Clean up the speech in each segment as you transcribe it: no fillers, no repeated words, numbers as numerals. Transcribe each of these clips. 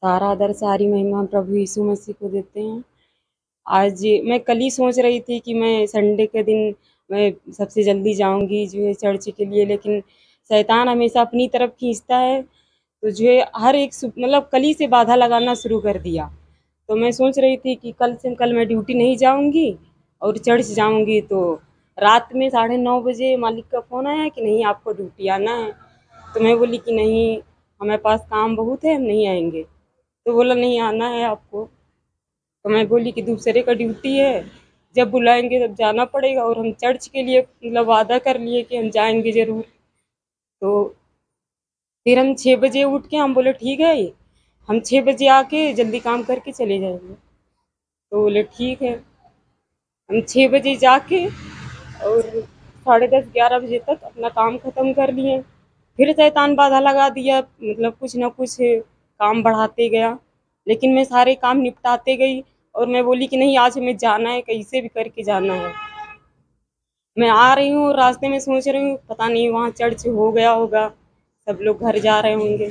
सारा आदर सारी महिमा प्रभु यीशु मसीह को देते हैं। आज मैं कल ही सोच रही थी कि मैं संडे के दिन मैं सबसे जल्दी जाऊंगी जो है चर्च के लिए, लेकिन शैतान हमेशा अपनी तरफ खींचता है। तो जो है हर एक मतलब कल ही से बाधा लगाना शुरू कर दिया। तो मैं सोच रही थी कि कल मैं ड्यूटी नहीं जाऊंगी और चर्च जाऊंगी। तो रात में 9:30 बजे मालिक का फ़ोन आया कि नहीं आपको ड्यूटी आना है। तो मैं बोली कि नहीं, हमारे पास काम बहुत है, हम नहीं आएंगे। तो बोला नहीं आना है आपको। तो मैं बोली कि दूसरे का ड्यूटी है, जब बुलाएंगे तब जाना पड़ेगा, और हम चर्च के लिए मतलब वादा कर लिए कि हम जाएंगे ज़रूर। तो फिर हम 6 बजे उठ के हम बोले ठीक है, हम 6 बजे आके जल्दी काम करके चले जाएंगे। तो बोले ठीक है। हम 6 बजे जाके और 10:30-11 बजे तक अपना काम ख़त्म कर लिए। फिर शैतान बाधा लगा दिया, मतलब कुछ ना कुछ काम बढ़ाते गया, लेकिन मैं सारे काम निपटाते गई। और मैं बोली कि नहीं आज हमें जाना है, कैसे भी करके जाना है। मैं आ रही हूँ, रास्ते में सोच रही हूँ पता नहीं वहाँ चर्च हो गया होगा, सब लोग घर जा रहे होंगे,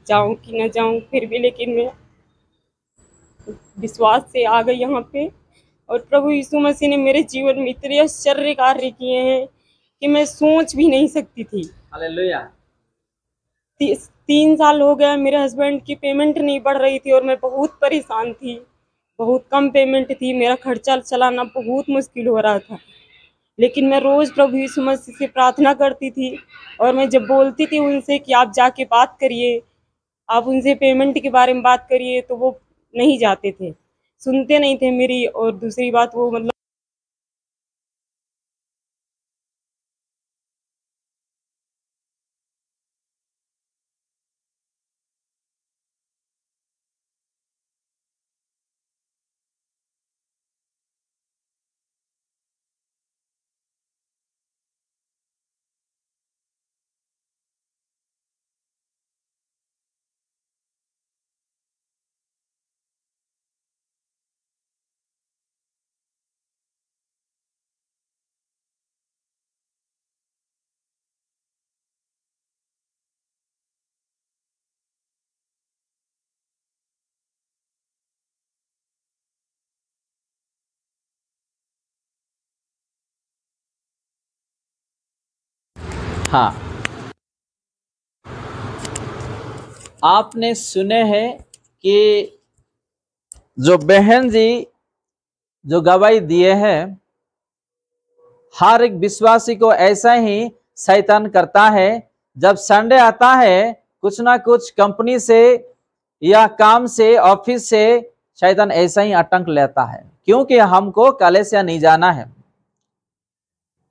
जाऊँ कि ना जाऊँ। फिर भी लेकिन मैं विश्वास से आ गई यहाँ पे। और प्रभु यीशु मसीह ने मेरे जीवन में इतने आश्चर्य कार्य किए हैं कि मैं सोच भी नहीं सकती थी। हालेलुया। 3 साल हो गया, मेरे हस्बैंड की पेमेंट नहीं बढ़ रही थी और मैं बहुत परेशान थी। बहुत कम पेमेंट थी, मेरा खर्चा चलाना बहुत मुश्किल हो रहा था। लेकिन मैं रोज़ प्रभु यीशु मसीह से प्रार्थना करती थी, और मैं जब बोलती थी उनसे कि आप जाके बात करिए, आप उनसे पेमेंट के बारे में बात करिए, तो वो नहीं जाते थे, सुनते नहीं थे मेरी। और दूसरी बात वो मतलब हाँ, आपने सुने हैं कि जो बहन जी जो गवाही दिए हैं, हर एक विश्वासी को ऐसा ही शैतान करता है। जब संडे आता है, कुछ ना कुछ कंपनी से या काम से, ऑफिस से शैतान ऐसा ही आतंक लेता है, क्योंकि हमको कलीसिया नहीं जाना है।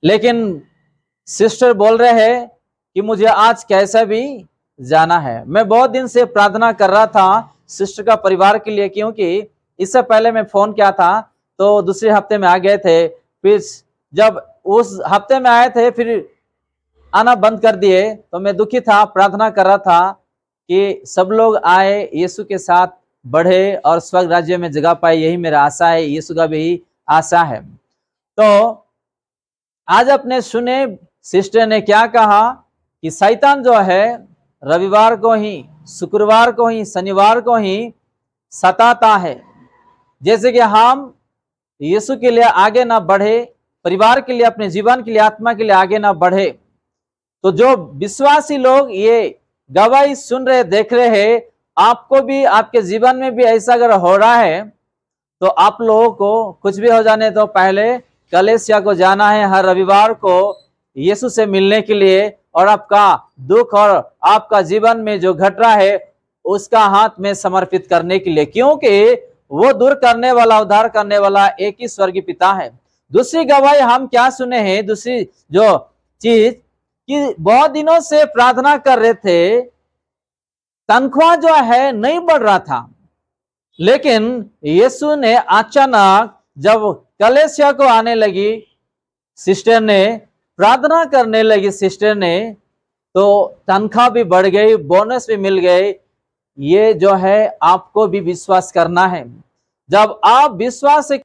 लेकिन सिस्टर बोल रहे हैं कि मुझे आज कैसा भी जाना है। मैं बहुत दिन से प्रार्थना कर रहा था सिस्टर का परिवार के लिए, क्योंकि इससे पहले मैं फोन किया था तो दूसरे हफ्ते में आ गए थे। फिर जब उस हफ्ते में आए थे फिर आना बंद कर दिए, तो मैं दुखी था, प्रार्थना कर रहा था कि सब लोग आए, यीशु के साथ बढ़े और स्वर्ग राज्य में जगह पाए। यही मेरा आशा है, यीशु का भी आशा है। तो आज अपने सुने सिस्टर ने क्या कहा कि शैतान जो है रविवार को ही, शुक्रवार को ही, शनिवार को ही सताता है। जैसे कि हम यीशु के लिए आगे ना बढ़े, परिवार के लिए, अपने जीवन के लिए, आत्मा के लिए आगे ना बढ़े। तो जो विश्वासी लोग ये गवाही सुन रहे, देख रहे हैं, आपको भी, आपके जीवन में भी ऐसा अगर हो रहा है, तो आप लोगों को कुछ भी हो जाने तो पहले कलीसिया को जाना है हर रविवार को यीशु से मिलने के लिए, और आपका दुख और आपका जीवन में जो घट रहा है उसका हाथ में समर्पित करने के लिए, क्योंकि वो दूर करने वाला, उद्धार करने वाला एक ही स्वर्गीय पिता है। दूसरी गवाही हम क्या सुने हैं, दूसरी जो चीज कि बहुत दिनों से प्रार्थना कर रहे थे, तनख्वाह जो है नहीं बढ़ रहा था, लेकिन यीशु ने अचानक जब कलीसिया को आने लगी, सिस्टर ने प्रार्थना करने लगी, सिस्टर ने, तो तनख्वाह भी बढ़ गई, बोनस भी मिल गए। ये जो है आपको भी विश्वास करना है। जब आप विश्वास से